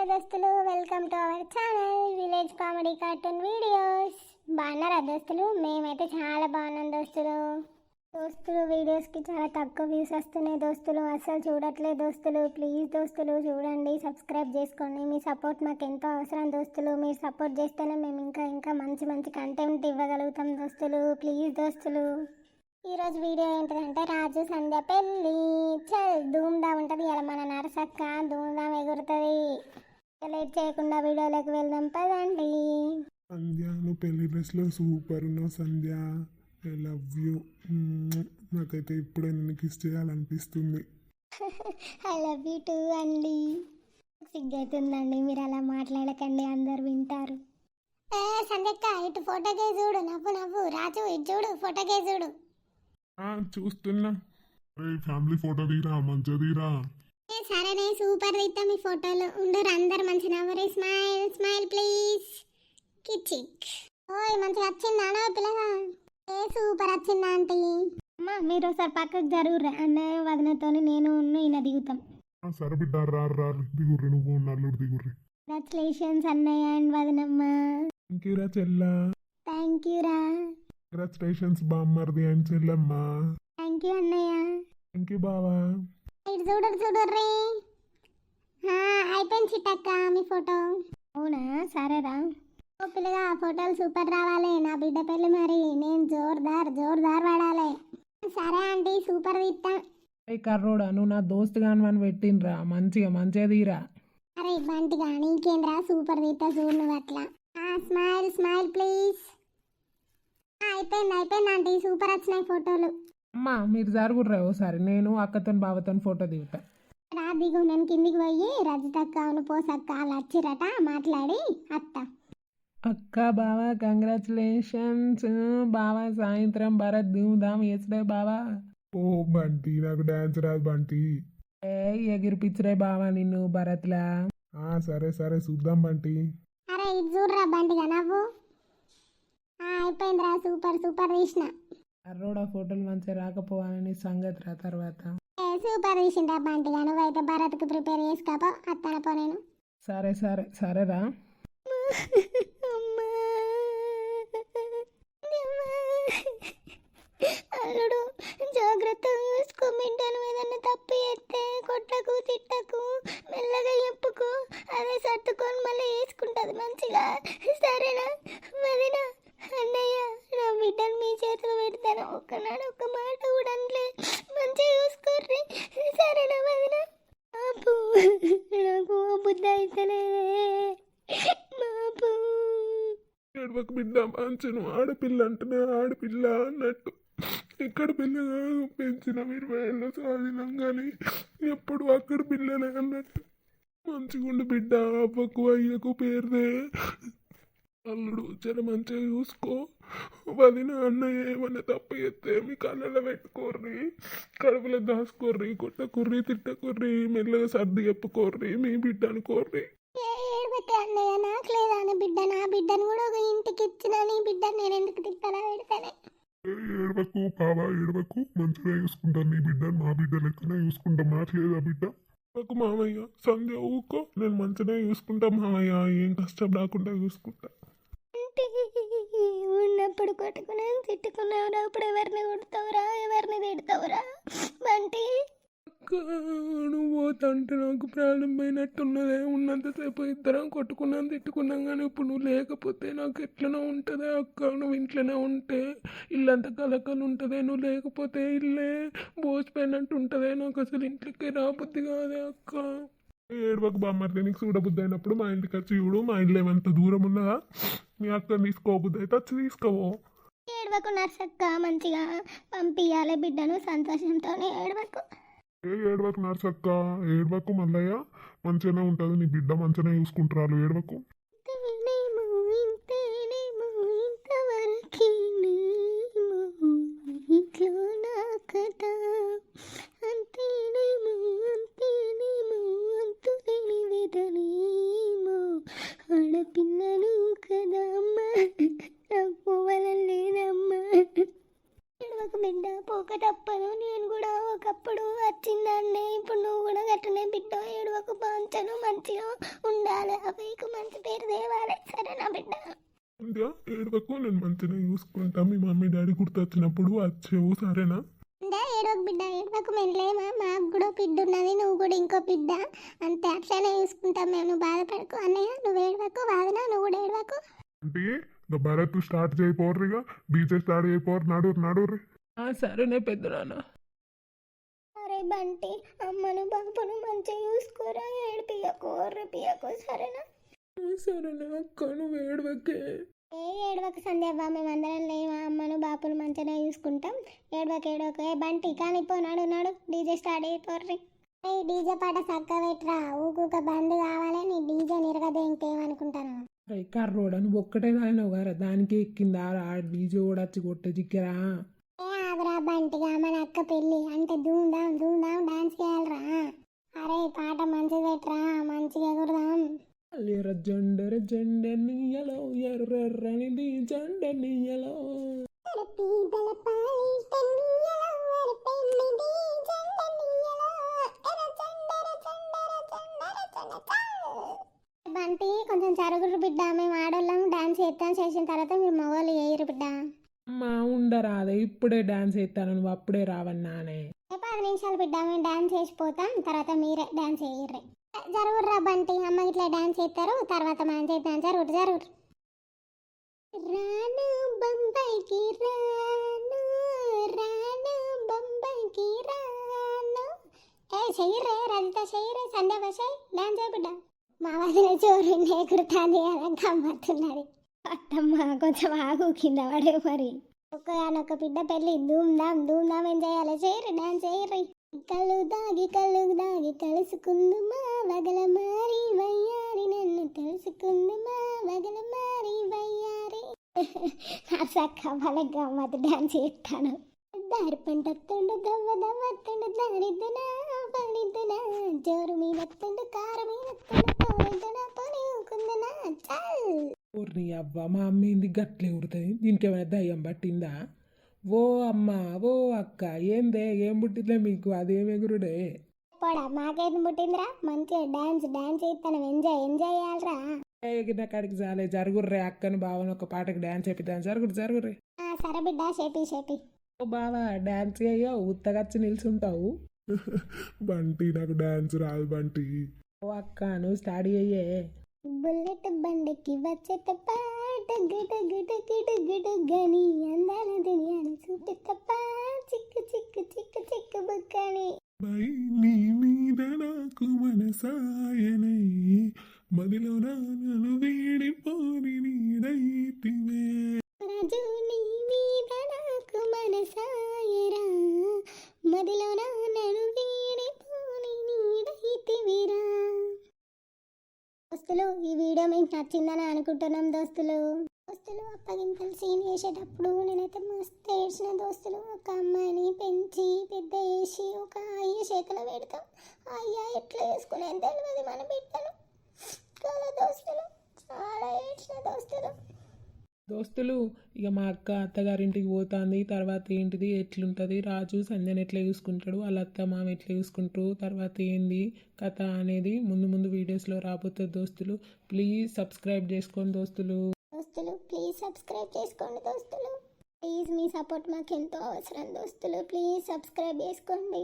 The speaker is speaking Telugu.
దోస్తులు, welcome to our channel village comedy cartoon videos. బాగున్నారా దోస్తులు? మేమైతే చాలా బాగున్నాం దోస్తులు వీడియోస్కి చాలా తక్కువ వ్యూస్ వస్తున్నాయి దోస్తులు. అసలు చూడట్లేదు దోస్తులు. ప్లీజ్ దోస్తులు చూడండి, సబ్స్క్రైబ్ చేసుకోండి. మీ సపోర్ట్ మాకు ఎంతో అవసరం దోస్తులు. మీరు సపోర్ట్ చేస్తేనే మేము ఇంకా మంచి మంచి కంటెంట్ ఇవ్వగలుగుతాం దోస్తులు. ప్లీజ్ దోస్తులు. ఈరోజు వీడియో ఏంటిదంటే రాజు సంధ్య పెళ్ళి. చల్ ధూమ్దా ఉంటుంది ఇలా మన నరసక్క ధూమ్దాం ఎగురుతుంది. లేట్ చేయకుండా వీడియోలోకి వెళ్దాం పదండి. సంధ్య, నువ్వు పెళ్లి డ్రెస్లో సూపర్ ఉన్నావు సంధ్య. I love you. నాకైతే ఇప్పుడే నిన్ను కిస్ చేయాలనిపిస్తుంది. ఐ లవ్ యూ టూ అండి. సిగ్గైతుందండి, మీరు అలా మాట్లాడకండి, అందరు వింటారు. సంధ్యక్క ఇటు ఫోటోకే చూడు, నవ్వు రాజు ఇటు చూడు, ఫోటోకే చూడు. చూస్తున్నా. ఫ్యామిలీ ఫోటో తీరా, మంచిగా తీరా. సరేనే, సూపర్ తీద్దాం మీ ఫోటోలు. ఉండరు అందరు మంచి నవ్వరు. Smile please. కిచిక్. ఓయ్ మంచిగా వచ్చిందా పిల్లగా? సూపర్ వచ్చిందా ఆంటీ? అమ్మా మీరు ఒకసారి పక్కకు జరుగురు. అన్నయ్య వదినతో నేను ఈయన దిగుతాం. సరే బిడ్డ, రా దిగుర్రి, నువ్వు నల్లుడు దిగుర్రి. కంగ్రాచులేషన్స్ అన్నయ్య అండ్ వదినమ్మ. థ్యాంక్ యూ రా చెల్లా. థ్యాంక్ యూ రా. కంగ్రాచులేషన్స్ బామ్మర్ది అండ్ చెల్లమ్మ. థ్యాంక్ యూ అన్నయ్య. థ్యాంక్ యూ బావా. చూడర్రీ. అయిపోయింది చిట్టక్క మీ ఫోటో. అవునా, సరేరా. ఓ పిల్లగా ఫోటోలు సూపర్ రావాలి. నా బిడ్డ పెళ్ళి మరి నేను జోర్దార్ వాడాలి. సరే ఆంటీ, సూపర్ తీస్తా. కర్రోడా, నువ్వు నా దోస్తు కాని పెట్టినరా, మంచిగా తీరా. అరే బంటిగా నీకేంద్రా, సూపర్ తీస్తా చూడు నువ్వు అట్లా. Smile please. అయిపోయింది ఆంటీ, సూపర్ వచ్చినాయి ఫోటోలు. అమ్మా మీరు జరుగుర్రా ఓసారి, నేను అక్కతో బావతో ఫోటో దిగుతా. రా దిగు, నేను కిందికి పోయి రజితక్క పోసక్క వాళ్ళు వచ్చిరట, మాట్లాడి అత్త. అక్క బావా కంగ్రాచులేషన్స్. బావా సాయంత్రం భరత్ ధూమ్ధామ్ చేసిరే బావా. ఓ బంటి, నాకు డాన్స్ రాదు బంటి. ఎగిరిపిచ్చరే బావా నిన్ను భరత్లా. సరే చూద్దాం బంటి. అరే ఇది చూడరా బంటిగా నవ్వు. అయిపోయిందిరా, సూపర్ తీసిన. కర్రోడా ఫోటోలు మంచిగా రాకపోవాలని సంగతి రా తర్వాత. సూపర్ తీసిండ్రా బంటిగా. నువ్వైతే భరత్కు ప్రిపేర్ చేసుకోపో, అత్తన పో నేను. సరేరా. అల్లుడు జాగ్రత్తగా చూసుకో, బిడ్డను ఏదన్నా తప్పు చేస్తే కొట్టకు తిట్టకు, మెల్లగా చెప్పుకో, అదే సర్దుకొని మళ్ళీ వేసుకుంటుంది మంచిగా. సరేనా వదినా? అన్నయ్య నా బిడ్డను మీ చేతిలో పెడతాను, ఒక్కనాడు ఒక్క మాట కూడా అనలే, మంచిగా చూసుకోర్రి. సరేనా వదినా? నాకు బుద్ధి అయితేనే బాబు. ఏడవకు బిడ్డ, మంచను ఆడపిల్ల అంటేనే ఆడపిల్ల అన్నట్టు. ఇక్కడ పిల్ల కాదు, పెంచిన 20 ఏళ్ళు సాధినాం కానీ ఎప్పుడు అక్కడ పిల్లలే అన్నట్టు. మంచిగుండు బిడ్డ, అవ్వకు అయ్యకు పేరుదే. అల్లుడు చాలా మంచిగా చూసుకో. వదిన అన్నయ్య ఏమన్నా తప్పు చేస్తే మీ కళ్ళలో పెట్టుకోర్రి, కడుపులో దాసుకోర్రి, కొట్టకుర్రి తిట్టకుర్రి, మెల్లగా సర్ది చెప్పుకోర్రి, మీ బిడ్డ అనుకోర్రి. అన్నయ్య నాకు లేదా బిడ్డ? నా బిడ్డను కూడా ఒక ఇంటికి ఇచ్చిన నీ బిడ్డను నేను ఎందుకు తిట్టాలా పెడతానే? ఏడవకు బావా, ఏడవకు. మంచిగా చూసుకుంటాను నీ బిడ్డ, మా బిడ్డ లెక్కనే చూసుకుంటాం. మాట్లేదా బిడ్డ? మామయ్య సంధ్య ఊకో, నేను మంచిగా చూసుకుంటా మామయ్య, ఏం కష్టం రాకుండా చూసుకుంటా. ఉన్నప్పుడు కొట్టుకున్నాను, తిట్టుకున్నావురా, అప్పుడు ఎవరిని కొడతావురా, ఎవరిని తిడతావురా బంటి? నువ్వు పోతుంటే నాకు ప్రాణం పోయినట్టున్నదే. ఉన్నంతసేపు ఇద్దరం కొట్టుకున్నాం తిట్టుకున్నాం కానీ ఇప్పుడు నువ్వు లేకపోతే నాకు ఎట్లనో ఉంటుందే అక్క. నువ్వు ఇంట్లోనే ఉంటే ఇల్లంతా కలకలు ఉంటుందే, నువ్వు లేకపోతే ఇల్లే బోసిపోయినట్టు ఉంటుందే. నాకు అసలు ఇంట్లోకి రాబుద్ది కాదే అక్క. ఏడవకు బామ్మర్ది, నీకు చూడబుద్ధి అయినప్పుడు మా ఇంటికి వచ్చి చూడు. మా ఇల్లు ఏమంత దూరం ఉన్నదా? మీ అక్కని తీసుకోబుద్ధి అయితే వచ్చి తీసుకోవో. ఏడవకు నర్సక్క, మంచిగా పంపియాలి బిడ్డను సంతోషంతోనే. ఏడవకు నర్సక్క, ఏడవకు మల్లయ్య, మంచిగానే ఉంటుంది నీ బిడ్డ, మంచిగానే చూసుకుంటారు. ఏడవకు. ఆడపిల్లలు కదా అమ్మా, నాకు పోవాలని లేదమ్మా. బిడ్డ పోక తప్పదు. నేను కూడా ఒకప్పుడు వచ్చిందండి, ఇప్పుడు నువ్వు కూడా గట్టనే బిడ్డ. ఏడవకు, బాంచ కొంచెం మంచిగా ఉండాలి, అబ్బాయికి మంచి పేరు తేవాలి, సరేనా బిడ్డ? సంధ్య ఏడవకు, నేను మంచిగా చూసుకుంటా. మీ మమ్మీ డాడీ గుర్తొచ్చినప్పుడు వచ్చేవు, సరేనా? అంటే ఏడవకు బిడ్డ, ఏడవకు, మేము లేమా? మాకు కూడా బిడ్డ ఉన్నది, నువ్వు కూడా ఇంకో బిడ్డ, అంతే అట్లనే చూసుకుంటాం మేము. నువ్వు బాధపడకు అన్నయ్య, నువ్వు ఏడవకు. వాదన నువ్వు కూడా ఏడవకు. అంటే ఇక భరత్ స్టార్ట్ చేయపోర్రిగా, డీజే స్టార్ట్ చేయపోరు, నడురు. సరేనే పెద్ద నాన్న. అరే బంటి, అమ్మను బాబును మంచిగా చూసుకోరా, ఏడిపియకు, ఒర్రిపియకు, సరేనా? సరేనే అక్క, నువ్వు ఏడవకే. ఏడవకు సంధ్యవ్వ, మేమందరం లేమా? అమ్మను బాపును మంచిగా చూసుకుంటాం. ఏడవకు. ఏ బంటి కానీ పో, నడు డీజే స్టార్ట్ అయిపోర్రి. డీజే పాట చక్క పెట్టరా, ఊకొక బంద్ కావాలి. నీ డీజే నిరగదే ఇంకేమనుకుంటాను? కర్రోడా, నువ్వు ఒక్కటే దానివు గారా, దానికి ఎక్కిందా ఆ డీజే కూడా వచ్చి కొట్టే చిక్కరా. ఆదరా బంటిగా, మన అక్క పెళ్ళి అంటే ధూమ్ ధామ్ డాన్స్ చేయాలరా. అరే పాట మంచిగా పెట్టరా, మంచిగా ఎగురుదాం. ఎర్ర జెండ నీయలో, ఎర్రనిది జెండ నీయలో. బంటి కొంచెం జరుగురు బిడ్డ, మేము ఆడోళ్ళం డాన్స్ చేసిన తర్వాత మీరు మగవాళ్ళు వేయరు బిడ్డ. మా ఉండరాదే, ఇప్పుడే డాన్స్ చేస్తాను, నువ్వు అప్పుడే రావన్నానే. 10 నిమిషాలు బిడ్డ, మేము డాన్స్ చేసిపోతాం, తర్వాత మీరే డాన్స్ చేయర్రి. జరుగుర్రా బంటి, అమ్మ ఇట్లా డాన్స్ చేస్తారు, తర్వాత మనం చేద్దాం. జరుగురు. రాను బొంబాయికి రాను, బొంబాయికి రాను. చెయ్యరే రజిత, చెయ్యరే సంధ్య, బసాయి డాన్స్ చేయ బిడ్డ. మా వదిన చోరు ఎగురుతాంది కదా, గమ్మత్తున్నది. అత్తమ్మ కొంచెం ఆగు, కింద పడే మరి. ఒక్క బిడ్డ పెళ్ళి, ధూమ్ ధామ్ ఏం చేయాలి, చేయరు డాన్స్ చేయర్రి. కళ్ళు దాగి కలుసుకుందుమా, వగల మారి వయ్యారి, నన్ను తెలుసుకుందుమా, వగల మారి వయ్యారి. సక్క వాళ్ళ గమ్మత్ డాన్స్ చేస్తాను. దారి పంటొత్తుండు, దవ్వత్తుండు, దారిద్దునా పడిద్దునా, జోరు మీదొత్తుండు, కారు మీదొత్తుండు, పోలిద్దునా పోనీ ఊకుందునా, చల్. ఊరిని అవ్వ, మా అమ్మ ఏంది గట్లే ఉడుతుంది, దీనికి ఏమైనా దయ్యం పట్టిందా? ఓ అమ్మ, ఓ అక్క, ఏందే ఏం పుట్టిందే మీకు, అదేం ఎగురుడే. పోడా, మాకేం పుట్టిందిరా, మంచిగా డాన్స్ చేస్తాను, ఎంజాయ్ చేయాలరా. ఎగిన కాడికి చాలే, జరుగుర్రే. అక్కను బావని ఒక పాటకి డాన్స్ చేపిద్దాం, జరుగుర్రే. సరే బిడ్డ, చేపి. ఓ బావా, డాన్స్ అయ్యో ఉత్తగచ్చి నిల్చుంటావు. బంటి నాకు డాన్స్ రాదు బంటి. ఓ అక్క, నువ్వు స్టార్ట్ అయ్యే. బుల్లెట్ బండికి వచ్చే తప్ప, గని అందాల దునియాను చూపి తప్ప, చిక్కు బుక్కని. నీ మీద నాకు మనసాయనే, మదిలో నన్ను వీడిపోని నీడైతివే. రాజు నీ మీద నాకు మనసాయరా, మదిలో నన్ను వీడిపోని నీడైతివిరా. దోస్తులు, ఈ వీడియో మీకు నచ్చిందని అనుకుంటున్నాం దోస్తులు. అప్పగింతలు సీన్ చేసేటప్పుడు నేనైతే మస్తు ఏడ్చిన దోస్తులు. ఒక అమ్మాయిని పెంచి పెద్ద వేసి ఒక అయ్య చేతిలో పెడతాం, అయ్య ఎట్లా వేసుకునేది తెలియదు మన బిడ్డలు కదా దోస్తులు. చాలా ఏడ్చిన దోస్తులు. ఇక మా అక్క అత్తగారింటికి పోతుంది, తర్వాత ఏంటిది ఎట్లుంటుంది, రాజు సంజయ్ ఎట్లా చూసుకుంటాడు, వాళ్ళ అత్త మామ ఎట్లా చూసుకుంటారు, తర్వాత ఏంది కథ అనేది ముందు వీడియోస్లో రాబోతుంది దోస్తులు. ప్లీజ్ సబ్స్క్రైబ్ చేసుకోండి దోస్తులు. ప్లీజ్ సబ్స్క్రైబ్ చేసుకోండి దోస్తులు. ప్లీజ్ మీ సపోర్ట్ మాకు ఎంతో అవసరం దోస్తులు. ప్లీజ్ సబ్స్క్రైబ్ చేసుకోండి.